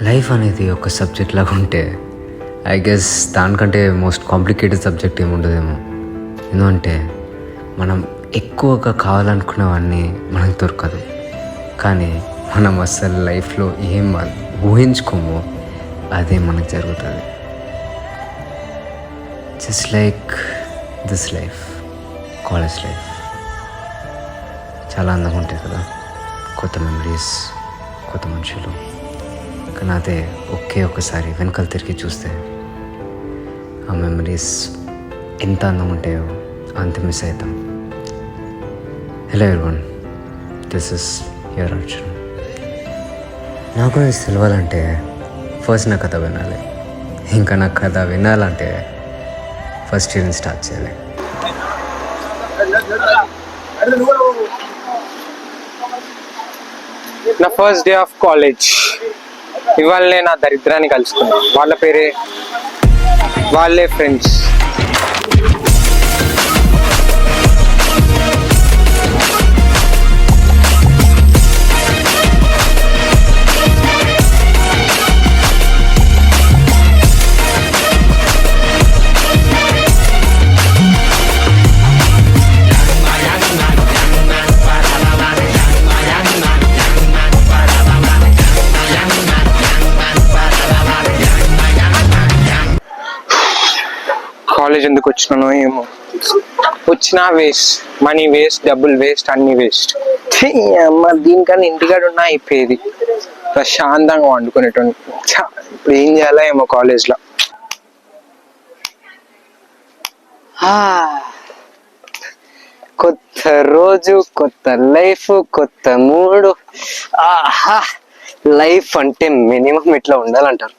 Life అనేది ఒక subject లాగా ఉంటే ఐ గెస్ దానికంటే మోస్ట్ కాంప్లికేటెడ్ సబ్జెక్ట్ ఏమి ఉండదేమో. ఎందుకంటే మనం ఎక్కువగా కావాలనుకున్నవన్నీ మనకు దొరకదు, కానీ మనం అసలు లైఫ్లో ఏం ఊహించుకోమో అదే మనకు జరుగుతుంది. Just like this life, college life చాలా అందంగా ఉంటుంది కదా, కొత్త మెమరీస్, కొత్త మనుషులు. కానీ అదే ఒకసారి వెనకాల తిరిగి చూస్తే ఆ మెమరీస్ ఎంత అందంగా ఉంటాయో అంత మిస్ అవుతాం. Hello everyone, this is your Arjun. నా గురించి తెలవాలంటే ఫస్ట్ నా కథ వినాలి, ఇంకా నా కథ వినాలంటే ఫస్ట్ ఇయర్ స్టార్ట్ చేయాలి. నా ఫస్ట్ డే ఆఫ్ కాలేజ్. ఇవాళనే నా దరిద్రాన్ని కలుసుకున్నా. వాళ్ళ పేరే, వాళ్ళే ఫ్రెండ్స్. కాలేజ్ ఎందుకు వచ్చినానో ఏమో, వచ్చినా వేస్ట్, మనీ వేస్ట్, డబ్బులు వేస్ట్, అన్ని వేస్ట్. అమ్మ దీనికన్నా ఇంటికాడ ఉన్నా అయిపోయేది, ప్రశాంతంగా వండుకునేటోని. ఇప్పుడు ఏం చేయాలో ఏమో కాలేజ్లో. కొత్త రోజు, కొత్త లైఫ్, కొత్త మూడు. ఆహా, లైఫ్ అంటే మినిమం ఇట్లా ఉండాలంటారు.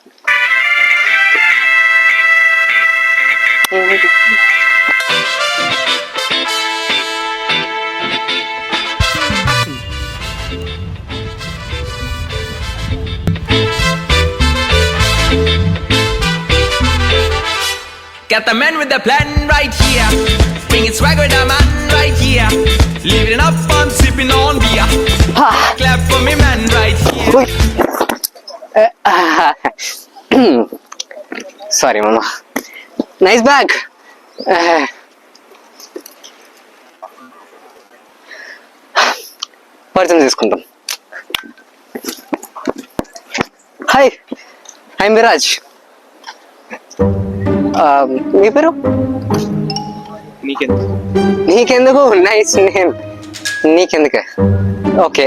Got the man with the plan right here. Bringing swag with the man right here. Living up on sipping on beer. Clap for me man right here. Sorry mama. Nice bag. పరిచయం చేసుకుంటాం. Hi, I'm Viraj. మీ పేరు? నీకెందుకు? Nice name. నీకెందుకే? Okay,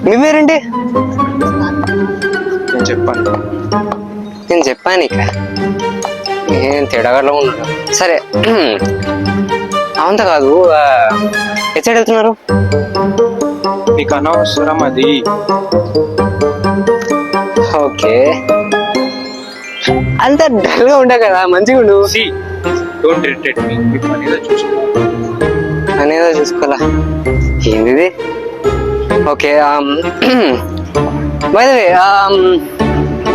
మీ పేరేంటి? నేను చెప్పాను ఇక ఏం తేడాగాలో ఉన్నాడు. సరే, అవంతా కాదు, ఎటు సైడ్ వెళ్తున్నారు? నీకు అనవసరం అది. ఓకే, అంత డల్ గా ఉండే కదా, మంచిగా ఉండు. అనేదో చూసుకోవాలా ఏంది? ఓకే, బై ద వే,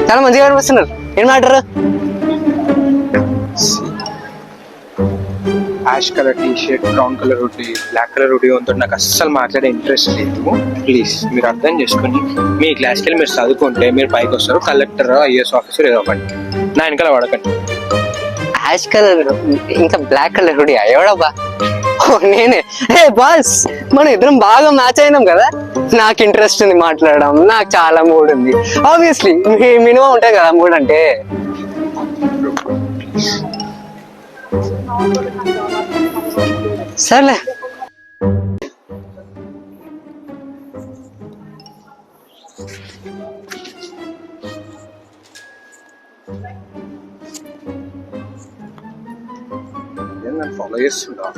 చాలా మంచిగా కనిపిస్తున్నారు. ఏం matter? Ash colour T shirt, brown colour hoodie, black colour hoodie ఉంటే నాకు అస్సలు మాట్లాడే ఇంట్రెస్ట్ లేదు. ప్లీజ్ మీరు అర్థం చేసుకుని మీ క్లాస్కి వెళ్ళి మీరు చదువుకుంటే మీరు పైకి వస్తారు, కలెక్టర్, ఐఏఎస్ ఆఫీసర్ ఏదో ఒకటి. నా వెనకాల పడకండి. యాష్ కలర్ ఇంకా బ్లాక్ కలర్ హుడ్డీ ఎవడబ్బా? నేనే. హే బాస్, మనం ఇద్దరం బాగా మ్యాచ్ అయినాం కదా. నాకు ఇంట్రెస్ట్ ఉంది మాట్లాడడం, నాకు చాలా మూడ్ ఉంది. ఆబ్వియస్లీ మినిమం ఉంటాయి కదా మూడ్ అంటే. సర్లే, నన్ను ఫాలో చేస్తుందా?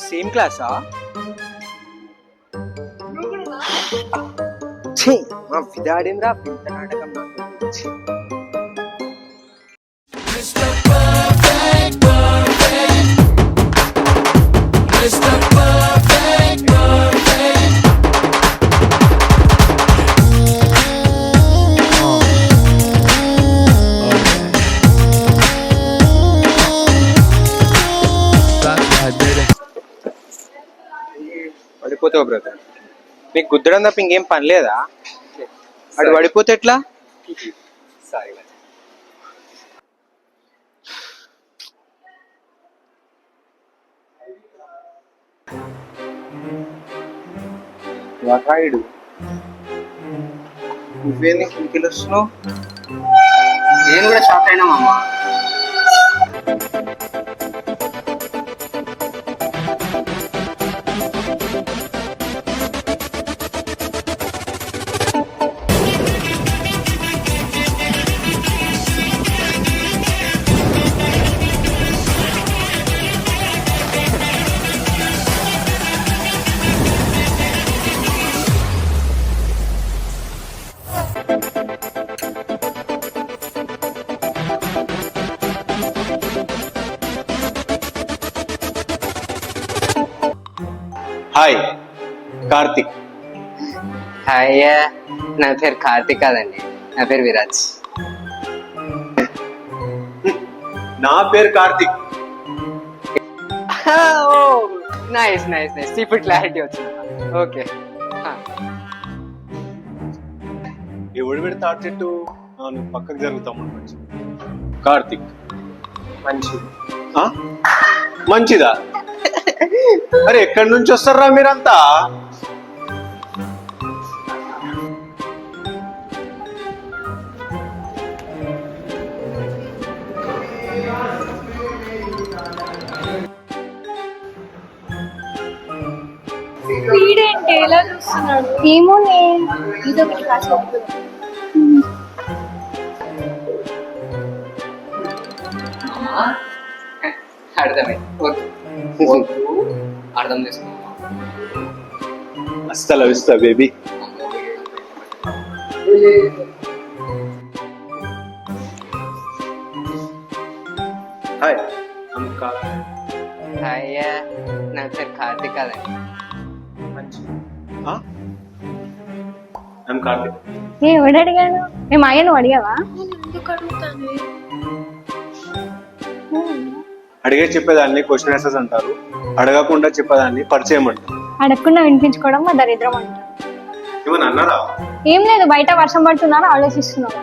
సేమ్ క్లాసా? మా విధాడింద్రా వింత నాటకం నాకు. పడిపోతావు బ్రదర్. నీకు గుద్దడం తప్ప ఇంకేం పని లేదా? అటు పడిపోతే ఎట్లా? సారీ వాకాయుడు నువ్వేంది కింకిలు వస్తున్నావు? నేను కూడా షాక్ అయినా మామ. హాయ్ కార్తిక్. హాయ్, నా పేరు కార్తిక్ కాదండి, నా పేరు విరాజ్. నా పేరు కార్తిక్. నైస్ నైస్ నైస్, ఇప్పుడు క్లారిటీ వచ్చింది. ఓకే, ఎవడు పెడితే ఆ చెట్టు నువ్వు పక్కకు జరుగుతాము. కార్తిక్ మంచిది. మంచిదా? అరే ఎక్కడి నుంచి వస్తారా మీరంతా? వీడేంటి ఎలా చూస్తున్నాడు? ఏమో ఇదొకటి కాదు. అర్థమే, అర్థం చేసుకో. అస్సలు ఇస్తా బేబీ. హాయ్ హాయ్, నా పేరు కార్తిక్ కాదండి. కార్తిక్. ఎవడు అడిగాను? మేము అయ్యా, నువ్వు అడిగావా? అడిగే చెప్పేదాన్ని క్వశ్చన్ ఆన్సర్స్ అంటారు, అడగకుండా చెప్పేదాన్ని పరిచయం అంటారు. అడగకుండా వినిపించుకోవడం మా దరిద్రం అంటారు. ఏమన్నా అన్నారా? ఏం లేదు, బయట వర్షం పడుతున్నాను ఆలోచిస్తున్నాను.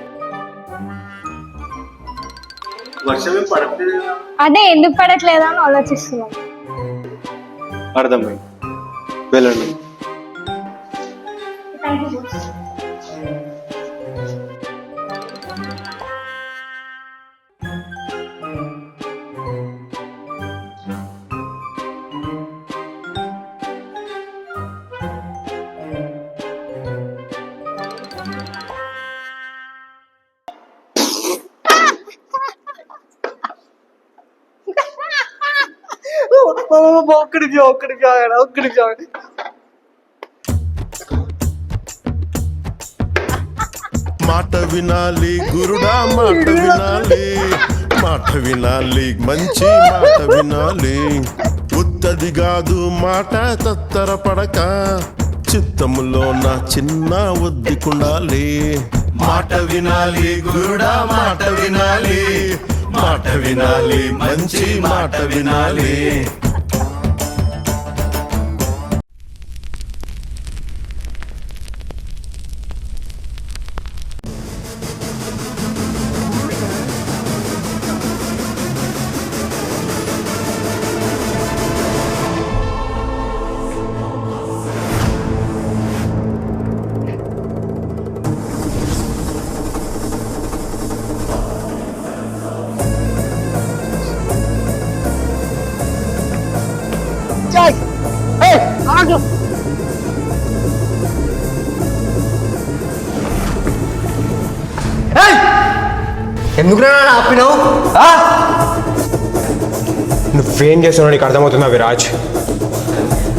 వర్షం ఏం పడట్లేదు. అదే ఎందుకు పడట్లేదా అని ఆలోచిస్తున్నాను. అర్థమైంది, వెళ్ళండి. ఒక్కడికి మాట వినాలి గురుడా, మాట వినాలి, మాట వినాలి, మంచి మాట వినాలి. ఉత్తది కాదు మాట తత్తర పడక, చిత్తములో నా చిన్న ఒద్దికుండాలి. మాట వినాలి గురుడా, మాట వినాలి, మాట వినాలి, మంచి మాట వినాలి. ఎందుకు ఆపినావు? నువ్వేం చేస్తున్నావు నీకు అర్థమవుతుందా విరాజ్?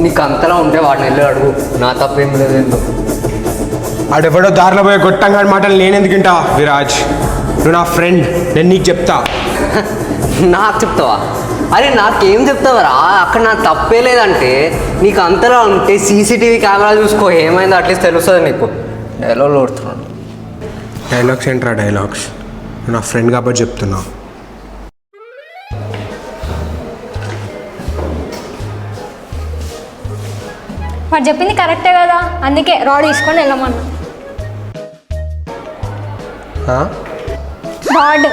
నీకు అంతలా ఉంటే వాడిని వెళ్ళి అడుగు, నా తప్పేం లేదు. ఎందుకు ఆడెవడో దారిలో పోయే గొట్టంగా మాటలు నేనెందుకు వింటా విరాజ్? నువ్వు నా ఫ్రెండ్, నేను నీకు చెప్తా. నాకు చెప్తావా? అరే నాకేం చెప్తావరా? అక్కడ నాకు తప్పే లేదంటే నీకు అంతలా ఉంటే సీసీటీవీ కెమెరా చూసుకో, ఏమైందో అట్లీస్ట్ తెలుస్తుంది నీకు. డైలాగ్ కొడుతున్నాడు. డైలాగ్స్ ఏంట్రా డైలాగ్స్? నువ్వు నా ఫ్రెండ్ కాబట్టి చెప్తున్నా. వాడు చెప్పింది కరెక్టే కదా, అందుకే రాడ్ తీసుకొని వెళ్ళమన్నా. రాడ్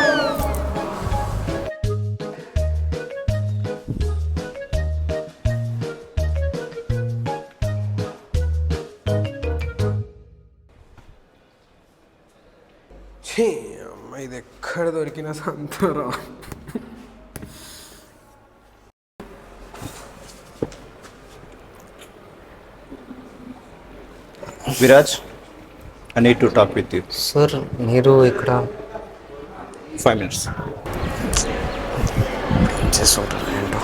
ఇది ఎక్కడ దొరికినా సంతరా. Viraj, I need to talk with you. Sir మీరు ఇక్కడ 5 minutes. చేస్తుంటారు ఏంటో.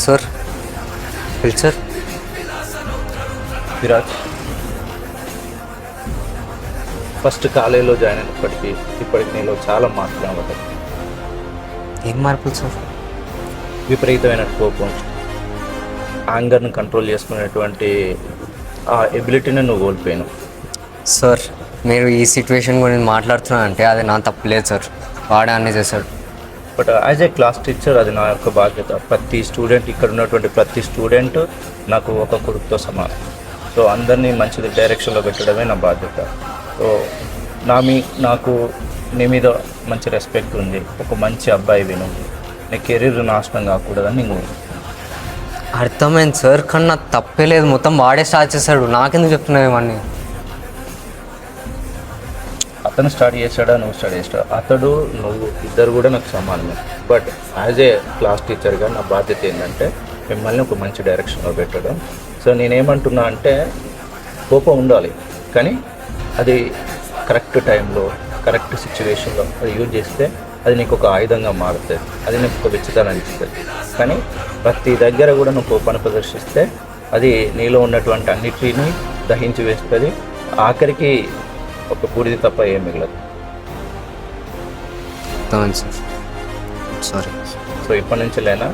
సార్ సార్ విరాజ్, ఫస్ట్ కాలేజీలో జాయిన్ అయినప్పటికీ ఇప్పటికి నీలో చాలా మార్పులు కనబడ్డాయి. ఏం మార్పులు సార్? విపరీతమైన కోపం, యాంగర్ను కంట్రోల్ చేసుకునేటువంటి ఆ ఎబిలిటీని నువ్వు కోల్పోయాను. సార్ మీరు ఈ సిచ్యువేషన్ గురించి మాట్లాడుతున్నా అంటే అది నా తప్పులేదు సార్, వాడే అన్నీ చేశాడు. But as a class teacher అది నా యొక్క బాధ్యత. ప్రతి స్టూడెంట్, ఇక్కడ ఉన్నటువంటి ప్రతి స్టూడెంట్ నాకు ఒక కొడుకుతో సమానం. సో అందరినీ మంచి డైరెక్షన్లో పెట్టడమే నా బాధ్యత. సో నాకు నీ మీద మంచి రెస్పెక్ట్ ఉంది. ఒక మంచి అబ్బాయి విను, నీ కెరీర్ నాశనం కాకూడదని నువ్వు. అర్థమైంది సార్, కానీ నాకు తప్పే లేదు. మొత్తం వాడే స్టార్ట్ చేశాడు, నాకెందుకు చెప్తున్నావు ఇవన్నీ? అతను స్టార్ట్ చేశాడా, నువ్వు స్టార్ట్ చేస్తాడు, అతడు నువ్వు ఇద్దరు కూడా నాకు సమానమే. బట్ యాజ్ ఏ క్లాస్ టీచర్గా నా బాధ్యత ఏంటంటే మిమ్మల్ని ఒక మంచి డైరెక్షన్లో పెట్టడం. సో నేనేమంటున్నా అంటే కోపం ఉండాలి, కానీ అది కరెక్ట్ టైంలో కరెక్ట్ సిచ్యువేషన్లో అది యూజ్ చేస్తే అది నీకు ఒక ఆయుధంగా మారుతుంది, అది నీకు ఒక విచ్చితాన్ని ఇస్తుంది. కానీ ప్రతి దగ్గర కూడా నువ్వు కోపాన్ని ప్రదర్శిస్తే అది నీలో ఉన్నటువంటి అన్నిటినీ దహించి వేస్తుంది. ఆఖరికి ఒక బూడిది తప్ప ఏం మిగలదు. సారీ. సో ఇప్పటి నుంచి లేనా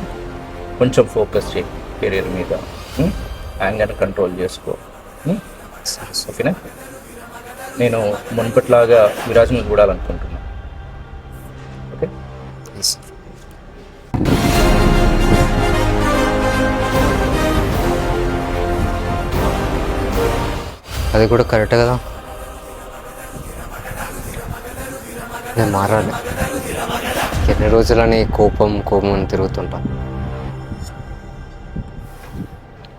కొంచెం ఫోకస్ చేయి కెరీర్ మీద, యాంగర్ని కంట్రోల్ చేసుకో. ఓకేనా? నేను మునుపట్లాగా విరాజ్ని చూడాలనుకుంటున్నాను. ఓకే అది కూడా కరెక్ట్ కదా, నేను మారాలి. ఎన్ని రోజులని కోపం అని తిరుగుతుంటా.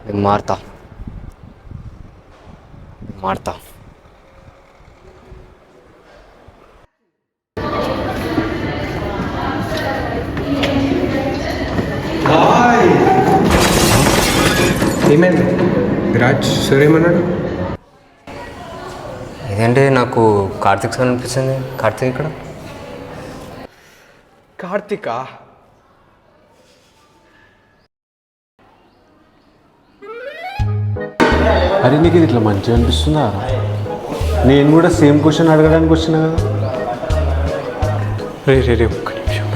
నేను మారుతా. ఏమైంది విరాజ్? సార్ ఏమన్నాడు? ఇదేంటి నాకు కార్తిక్ సార్ అనిపించింది. కార్తిక్ ఇక్కడ? కార్తికా? అరే నీకు ఇది ఇట్లా మంచిగా అనిపిస్తుందా? నేను కూడా సేమ్ క్వశ్చన్ అడగడానికి వచ్చినా కదా. రే ఒక్క నిమిషం.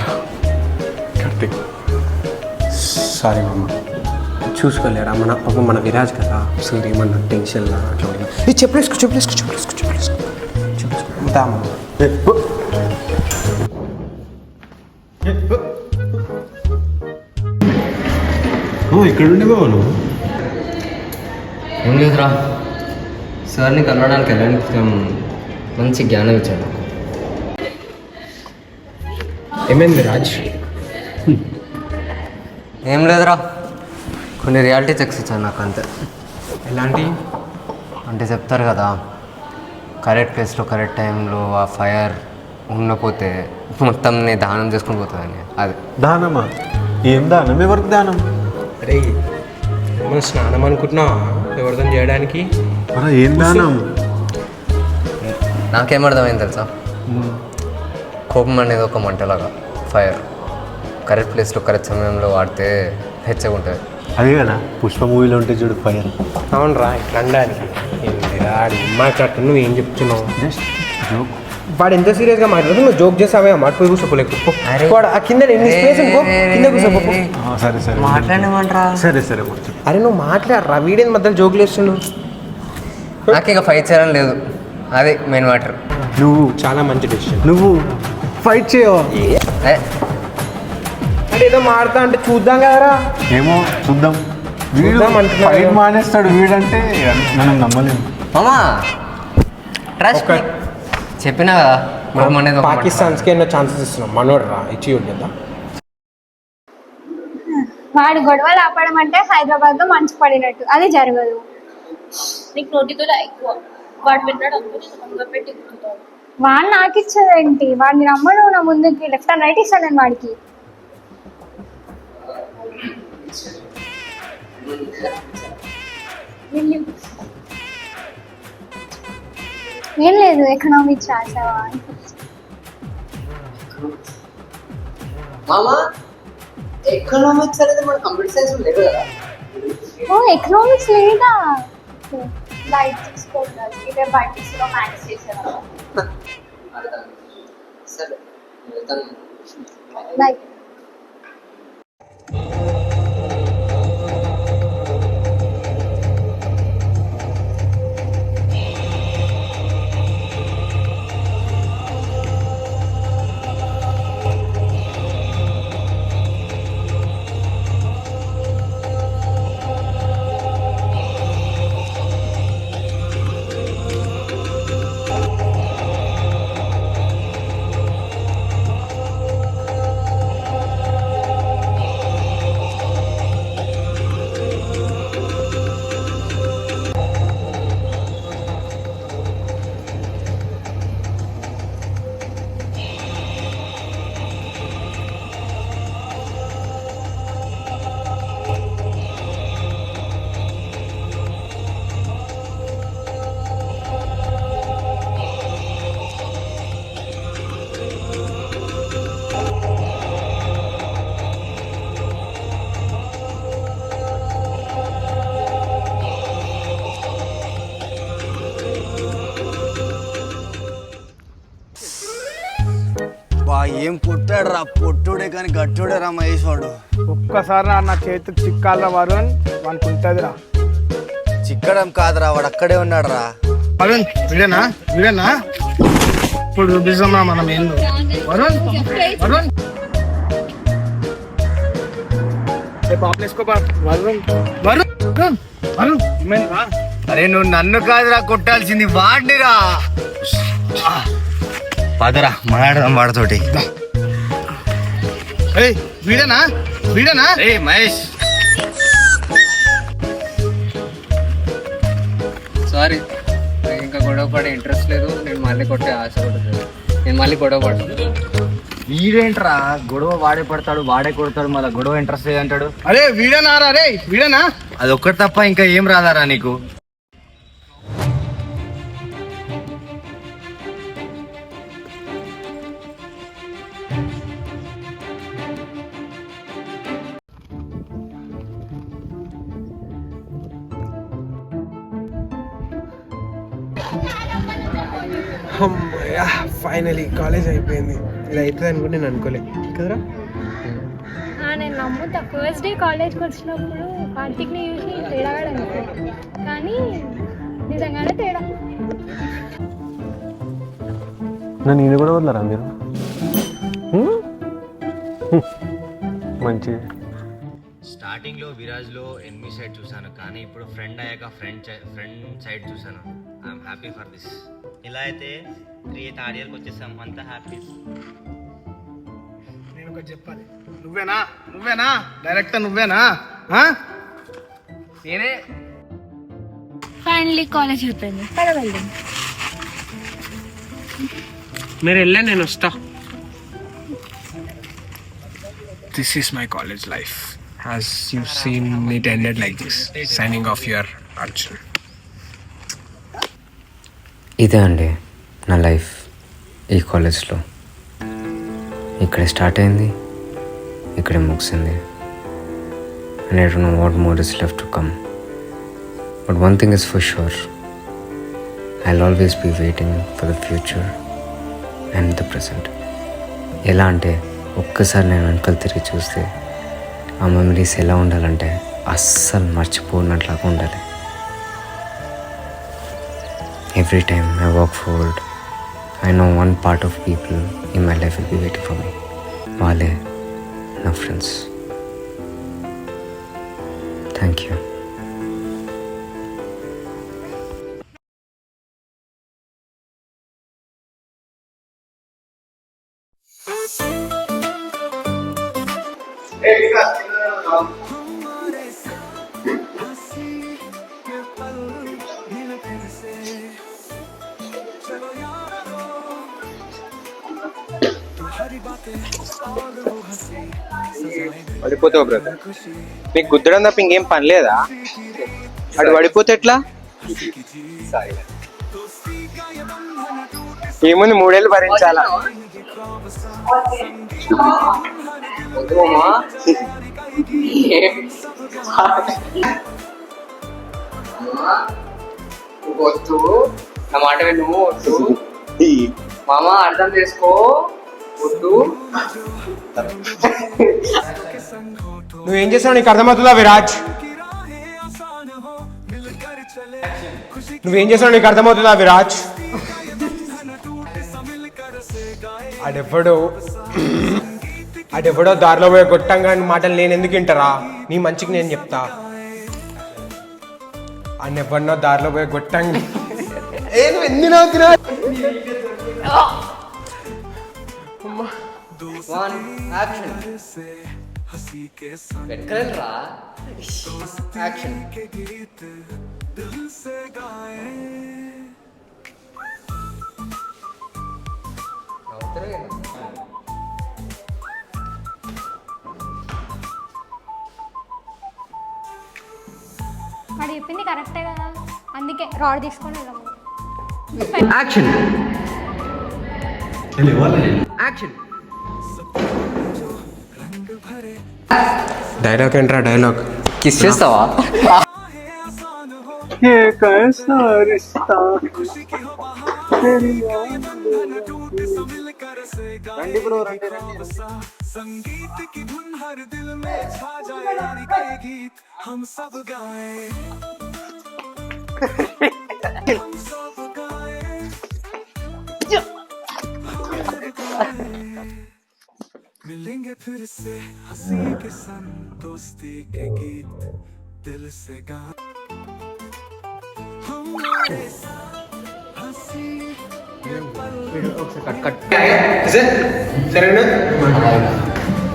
కార్తిక్ సారీ మమ్మ, చూసుకోలేరా మన విరాజ్ కదా. సార్ ఏమన్నా టెన్షన్లా అట్లా చెప్పలేసుకో దామా. ఇక్కడ ఉండేవా నువ్వు? ఏం లేదురా, సార్ని కలవడానికి వెళ్ళడానికి మంచి జ్ఞానం ఇచ్చాడు. ఏమైంది రాజ్? ఏం లేదురా, కొన్ని రియాలిటీ చెక్స్ ఇచ్చాను నాకు, అంతే. ఎలాంటి అంటే చెప్తారు కదా, కరెక్ట్ ప్లేస్లో కరెక్ట్ టైంలో ఆ ఫైర్ ఉండకపోతే మొత్తం నేను దానం చేసుకుని పోతుందని. అది దానమా? ఏం దానం? ఎవరికి దానం? అరే మనం స్నానం అనుకుంటున్నా ఎవరితో చేయడానికి. అలా ఏం దానం? నాకేమర్థమైంది తెలుసా, కోపం అనేది ఒక మంటలాగా, ఫైర్ కరెక్ట్ ప్లేస్లో కరెక్ట్ సమయంలో వాడితే హెచ్చగా ఉంటుంది. అదే కదా పుష్ప మూవీలో ఉంటే చూడు ఫైర్. అవును రా, ఇట్లా అనడానికి మాట్లాడుతు. నువ్వు ఏం చెప్తున్నావు? Just joke. వాడు ఎంత సీరియస్గా మాట్లాడుతూ నువ్వు జోక్ చేసావే మాట పోయి కూర్చోపోలేకు వాడు ఆ కింద ఎన్ని స్పేస్ కింద కూర్చోపో. సరే సరే మాట్లాడమంటారా? సరే సరే కూర్చో. అరే నువ్వు మాట్లాడరా, వీడిని మధ్యలో జోకులు వేస్తుండు. నాకు ఇక ఫైట్ చేయడం లేదు, అదే మెయిన్ మ్యాటర్. నువ్వు చాలా మంచి డెసిషన్. నువ్వు ఫైట్ చేయవా? అంటే ఏదో మారుతా అంటే చూద్దాం కదరా. ఏమో చూద్దాం. వీడు చూద్దాం అంటున్నా ఫైట్ కదా. మానేస్తాడు వీడంటే మనం నమ్మలేము. మామా ట్రస్ట్ చెప్పినా కదా మనం అనేది ఒక మాట. పాకిస్తాన్స్కి ఎన్నో ఛాన్సెస్ ఇస్తున్నాం, మనోడు రా ఇచ్చి ఉండేదా. వాడు గొడవలు ఆపడం అంటే హైదరాబాద్లో మంచి పడినట్టు, అది జరగదు. నీకు నోటితో ఎక్కువ వాడు విన్నాడు అనుకుంటున్నా పెట్టి ఎక్కుతాడు. వాడు నాకు ఇచ్చేదేంటి? వాడిని రమ్మను నా ముందుకి, లెఫ్ట్ అండ్ రైట్ ఇస్తాను నేను వాడికి. ఏం లేదు, ఎకనామిక్స్ రాసావా? మామా ఎకనామిక్స్ అనేది మన కంప్యూటర్ సైన్స్ లేదు కదా. ఓ ఎకనామిక్స్ లేదా? లైట్ తీసుకోవాలి ఇదే బైటిక్స్లో మ్యాథ్స్ చేసేవాళ్ళం. సరే వెళ్తాను. లైక్ ఏం పుట్టాడు రా, పొట్టుడే కానీ గట్టుడే రా మహేష్ వాడు. ఒక్కసారి నా చేతికి చిక్కాలరా వరుణ్, వానికి ఉంటుందిరా. చిక్కడం కాదురా, వాడు అక్కడే ఉన్నాడు రా. వరుణ్ వీడేనా వీడేనా ఇప్పుడు చూపిస్తాం రా మనం ఏందో. వరుణ్ వరుణ్ పాపలు వేసుకో వరుణ్ వరుణ్ వరుణ్ వరుణ్ ఏమైందిరా? అరే నువ్వు నన్ను కాదురా కొట్టాల్సింది వాడినిరా. పదరా మాట్లాడదాం వాడితోటి. వీడేనా వీడేనా? మహేష్ సారీ, ఇంకా గొడవ పడే ఇంట్రెస్ట్ లేదు. నేను మళ్ళీ కొట్టే ఆశ కూడా లేదు. నేను మళ్ళీ గొడవ పడతాను. వీడేంట్రా గొడవ వాడే పడతాడు, వాడే కొడతాడు, మళ్ళీ గొడవ ఇంట్రెస్ట్ లేదంటాడు. అరే వీడేనా రా? రే వీడేనా? అది ఒక్కటి తప్ప ఇంకా ఏం రాదారా నీకు? అమ్మయ్యా ఫైనలీ కాలేజ్ అయిపోయింది. ఇలా అవుతుంది అనుకుంటే నేను అనుకోలే కదరా. నేను నమ్ముతా. ఫస్ట్ డే కాలేజ్కి వచ్చినప్పుడు కార్తీక్ని చూసి తేడాగాడు అనుకో, కానీ నిజంగానే తేడా. నన్ను ఈయన కూడా వదలరా మీరు? మంచిది. స్టార్టింగ్లో విరాజ్లో ఎనిమి సైడ్ చూసాను, కానీ ఇప్పుడు ఫ్రెండ్ అయ్యాక ఫ్రెండ్ సైడ్ చూసాను. I'm happy for this. ఇలా అయితే 3 థర్డ్ ఇయర్కి వచ్చేసాం, అంతా హ్యాపీ. నేను ఒకటి చెప్పాలి. నువ్వేనా నువ్వేనా డైరెక్టర్ నువ్వేనా? నేనే. ఫైనలీ కాలేజ్ అయిపోయింది, పద వెళ్దాం. మీరు వెళ్ళా, నేను వస్తా. This is my college life. As you've seen, it ended like this. Signing off your Arjun. ఇదే అండి నా లైఫ్ ఈ కాలేజ్లో. ఇక్కడే స్టార్ట్ అయింది, ఇక్కడే ముగిసింది. And I don't know what more is left to come. But one thing is for sure, I'll always be waiting for the future and the present. ఎలా అంటే ఒక్కసారి నేను వెనకాల తిరిగి చూస్తే ఆ మెమరీస్ ఎలా ఉండాలంటే అస్సలు మర్చిపోయినట్లాగా ఉండాలి. Every time I walk forward I know one part of people in my life will be waiting for me. వాళ్ళే నా ఫ్రెండ్స్. Thank you. పడిపోతావు బ్రదర్. నీకు గుద్దడం తప్ప ఇంకేం పని లేదా? అటు పడిపోతే ఎట్లా? ఏముంది, 3 ఏళ్ళు భరించాలా? వద్దు, నా మాట నువ్వు వద్దు మామ, అర్థం చేసుకో. వద్దు. నువ్వేం చేస్తావు నీకు అర్థమవుతుందా విరాజ్? నువ్వేం చేస్తావు నీకు అర్థమవుతుందా విరాజ్? అడెవడో దారిలో పోయే గొట్టంగా మాటలు నేను ఎందుకు వింటారా? నీ మంచికి నేను చెప్తా. అన్నెవరినో దారిలో పోయే గొట్టంగా ఎన్ని నవ్వుతున్నా? వాడు చెప్పింది కరెక్టే కదా, అందుకే రాడ్ తీసుకొని వెళ్ళాము. యాక్షన్. యాక్షన్. డైలాగ్ ఏంట్రా డైలాగ్? కిస్ చేస్తావా? मिलेंगे फिर से हंसी के संग दोस्ती के गीत दिल से गा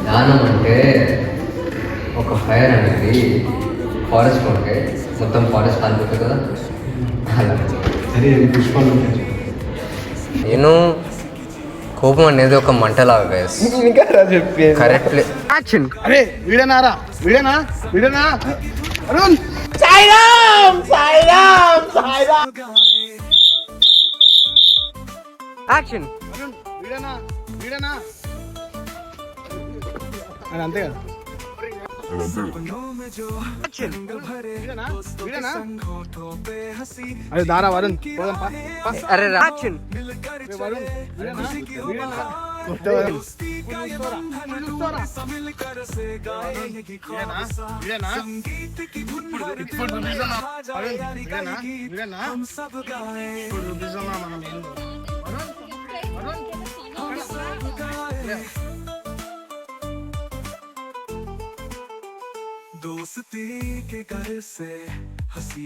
ధ్యానం అంటే ఒక ఫైర్ అనేది ఫారెస్ట్ ఉంటే మొత్తం ఫారెస్ట్ కాలిపోతుంది కదా, అలా. నేను కోపం అనేది ఒక మంటలాగా కరెక్ట్. యాక్షన్. అరే వీడనారా? వీడనా అరుణ్. యాక్షన్. వీడనా అని అంతే కదా. అరే దారా వరుణ్, అరే యాక్షన్. दोस्ती के घर से हंसी